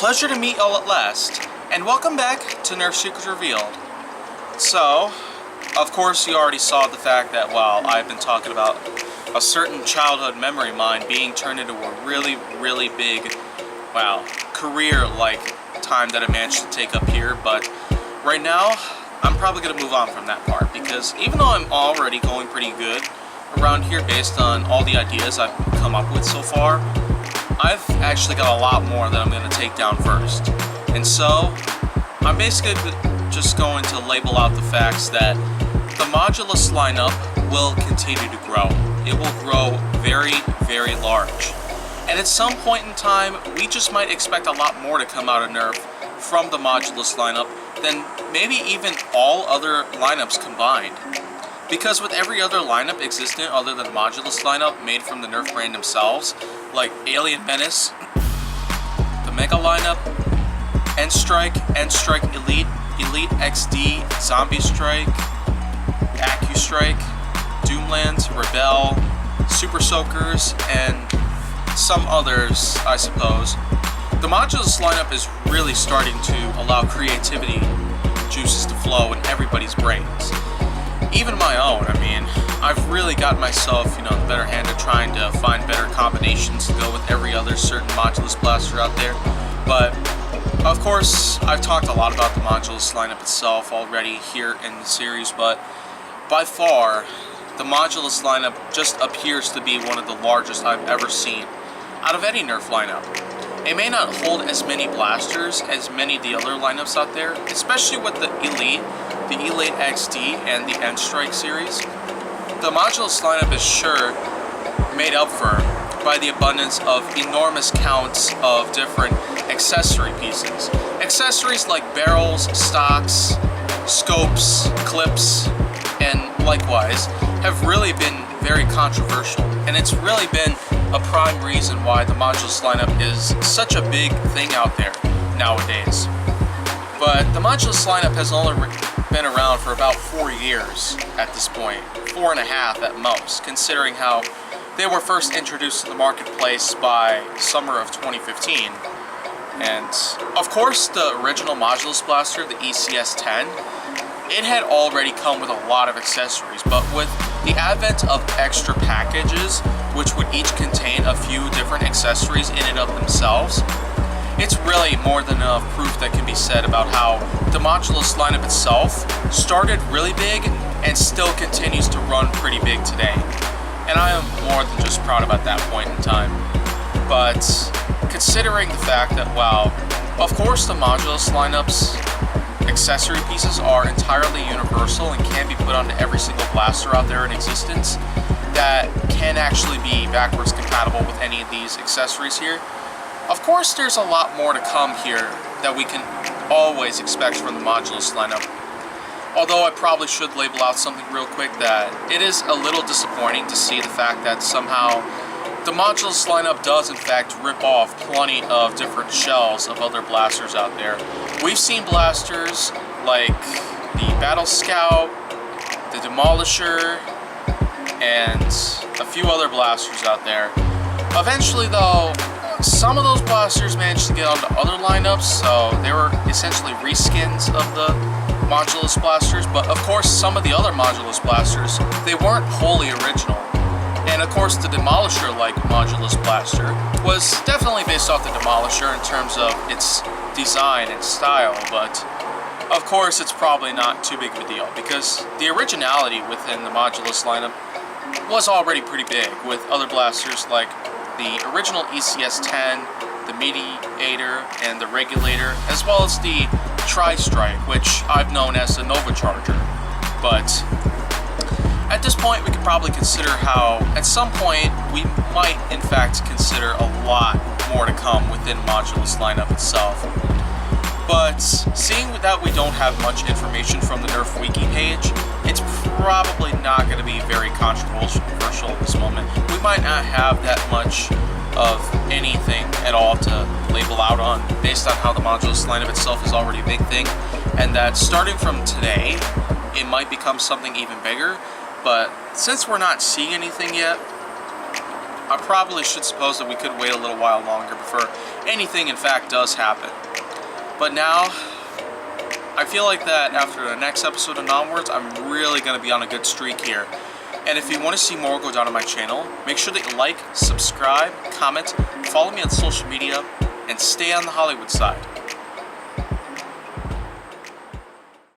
Pleasure to meet y'all at last, and welcome back to Nerf Secrets Revealed. So, of course you already saw the fact that while I've been talking about a certain childhood memory of mine being turned into a really big, career-like time that I managed to take up here, but right now, I'm probably going to move on from that part, because even though I'm already going pretty good around here based on all the ideas I've come up with so far, I've actually got a lot more that I'm going to take down first. And so, I'm basically just going to label out the facts that the Modulus lineup will continue to grow. It will grow very large. And at some point in time, we just might expect a lot more to come out of Nerf from the Modulus lineup than maybe even all other lineups combined. Because with every other lineup existent other than the Modulus lineup made from the Nerf brand themselves, like Alien Menace, the Mega lineup, N-Strike Elite, Elite XD, Zombie Strike, AccuStrike, Doomland, Rebel, Super Soakers, and some others, I suppose. The Modulus lineup is really starting to allow creativity juices to flow in everybody's brains. Even my own. I mean, I've really gotten myself, the better hand at trying to find better combinations to go with every other certain Modulus blaster out there. But, of course, I've talked a lot about the Modulus lineup itself already here in the series, but by far, the Modulus lineup just appears to be one of the largest I've ever seen out of any Nerf lineup. It may not hold as many blasters as many of the other lineups out there, especially with the Elite XD, and the N-Strike series. The Modulus lineup is sure made up for by the abundance of enormous counts of different accessory pieces. Accessories like barrels, stocks, scopes, clips, and likewise have really been very controversial, and it's really been a prime reason why the Modulus lineup is such a big thing out there nowadays. But the Modulus lineup has only been around for about 4 years at this point, 4.5 at most, considering how they were first introduced to the marketplace by summer of 2015. And of course, the original Modulus blaster, the ECS-10, it had already come with a lot of accessories, but with the advent of extra packages, which would each contain a few different accessories in and of themselves, it's really more than enough proof that can be said about how the Modulus lineup itself started really big and still continues to run pretty big today. And I am more than just proud about that point in time. But considering the fact that, of course the Modulus lineup's accessory pieces are entirely universal and can be put onto every single blaster out there in existence that can actually be backwards compatible with any of these accessories here. Of course, there's a lot more to come here that we can always expect from the Modulus lineup. Although I probably should label out something real quick that it is a little disappointing to see the fact that somehow the Modulus lineup does in fact rip off plenty of different shells of other blasters out there. We've seen blasters like the Battle Scout, the Demolisher, and a few other blasters out there. Eventually though, some of those blasters managed to get onto other lineups, so they were essentially reskins of the Modulus blasters, but of course some of the other Modulus blasters, they weren't wholly original. And of course the Demolisher-like Modulus blaster was definitely based off the Demolisher in terms of its design and style, but of course it's probably not too big of a deal, because the originality within the Modulus lineup was already pretty big, with other blasters like the original ECS-10, the Mediator, and the Regulator, as well as the Tri-Strike, which I've known as the Nova Charger. But at this point, we could probably consider how, at some point, we might in fact consider a lot more to come within Modulus lineup itself. But seeing that we don't have much information from the Nerf Wiki page, it's probably not going to be very controversial at this moment. We might not have that much of anything at all to label out on, based on how the Modulus lineup itself is already a big thing, and that starting from today, it might become something even bigger. But since we're not seeing anything yet, I probably should suppose that we could wait a little while longer before anything in fact does happen. But now, I feel like that after the next episode and onwards, I'm really going to be on a good streak here. And if you want to see more go down on my channel, make sure that you like, subscribe, comment, follow me on social media, and stay on the Hollywood side.